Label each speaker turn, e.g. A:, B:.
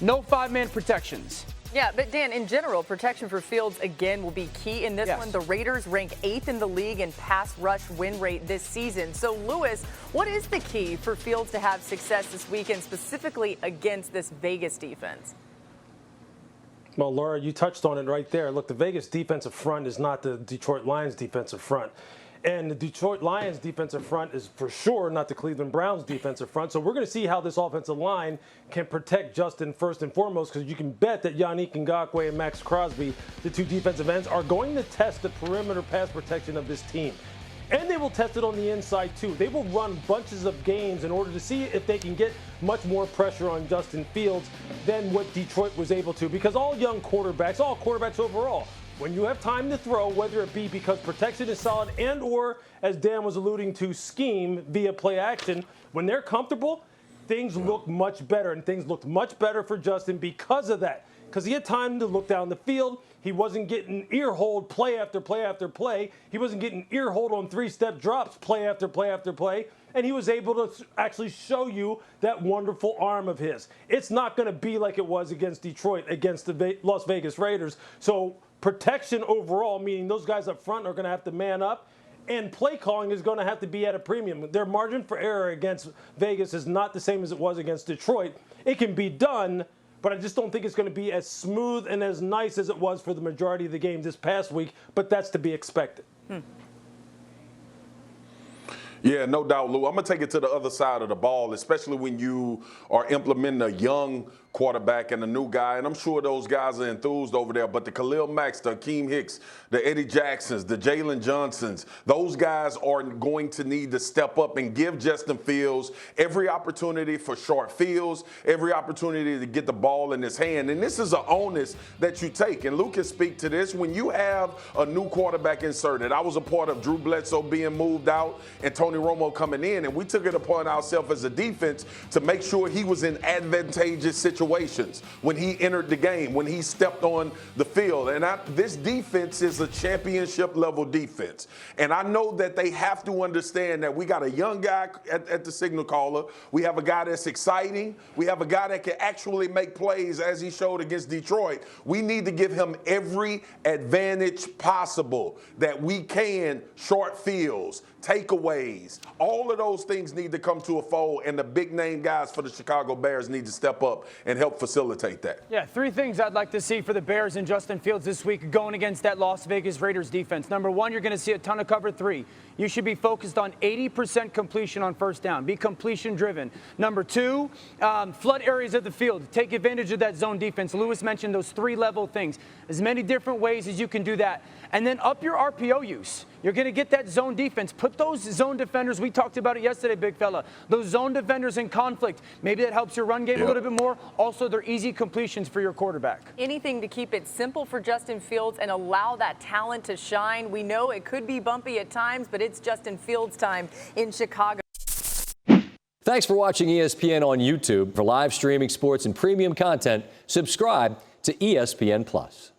A: No five-man protections.
B: Yeah, but Dan, in general, protection for Fields, again, will be key in this
A: Yes.
B: one. The Raiders rank 8th in the league in pass rush win rate this season. So, Lewis, what is the key for Fields to have success this weekend, specifically against this Vegas defense?
C: Well, Laura, you touched on it right there. Look, the Vegas defensive front is not the Detroit Lions defensive front. And the Detroit Lions defensive front is for sure not the Cleveland Browns defensive front. So we're going to see how this offensive line can protect Justin first and foremost, because you can bet that Yannick Ngakoue and Max Crosby, the two defensive ends, are going to test the perimeter pass protection of this team. And they will test it on the inside, too. They will run bunches of games in order to see if they can get much more pressure on Justin Fields than what Detroit was able to. Because all young quarterbacks, all quarterbacks overall, when you have time to throw, whether it be because protection is solid and or, as Dan was alluding to, scheme via play action, when they're comfortable, things look much better. And things looked much better for Justin because of that. Because he had time to look down the field. He wasn't getting ear-holed play after play after play. He wasn't getting ear-holed on three-step drops play after play after play. And he was able to actually show you that wonderful arm of his. It's not going to be like it was against Detroit, against the Las Vegas Raiders. So protection overall, meaning those guys up front are going to have to man up. And play calling is going to have to be at a premium. Their margin for error against Vegas is not the same as it was against Detroit. It can be done, but I just don't think it's going to be as smooth and as nice as it was for the majority of the game this past week, but that's to be expected.
D: Yeah, no doubt, Lou. I'm going to take it to the other side of the ball, especially when you are implementing a young quarterback and a new guy. And I'm sure those guys are enthused over there. But the Khalil Macks, the Akeem Hicks, the Eddie Jacksons, the Jalen Johnsons, those guys are going to need to step up and give Justin Fields every opportunity for short fields, every opportunity to get the ball in his hand. And this is an onus that you take. And Luke can speak to this. When you have a new quarterback inserted, I was a part of Drew Bledsoe being moved out and Tony Romo coming in, and we took it upon ourselves as a defense to make sure he was in advantageous situations when he entered the game, when he stepped on the field. And this defense is a championship level defense. And I know that they have to understand that we got a young guy at the signal caller. We have a guy that's exciting. We have a guy that can actually make plays as he showed against Detroit. We need to give him every advantage possible that we can, short fields, takeaways. All of those things need to come to a fold, and the big name guys for the Chicago Bears need to step up and help facilitate that.
A: Yeah, three things I'd like to see for the Bears and Justin Fields this week going against that Las Vegas Raiders defense. Number one, you're going to see a ton of cover three. You should be focused on 80% completion on first down. Be completion driven. Number two, flood areas of the field. Take advantage of that zone defense. Lewis mentioned those three-level things. As many different ways as you can do that. And then up your RPO use. You're going to get that zone defense. Put those zone defenders, we talked about it yesterday, big fella, those zone defenders in conflict. Maybe that helps your run game a little bit more. Also, they're easy completions for your quarterback.
B: Anything to keep it simple for Justin Fields and allow that talent to shine. We know it could be bumpy at times, but it's Justin Fields time in Chicago.
E: Thanks for watching ESPN on YouTube. For live streaming sports and premium content, subscribe to ESPN+.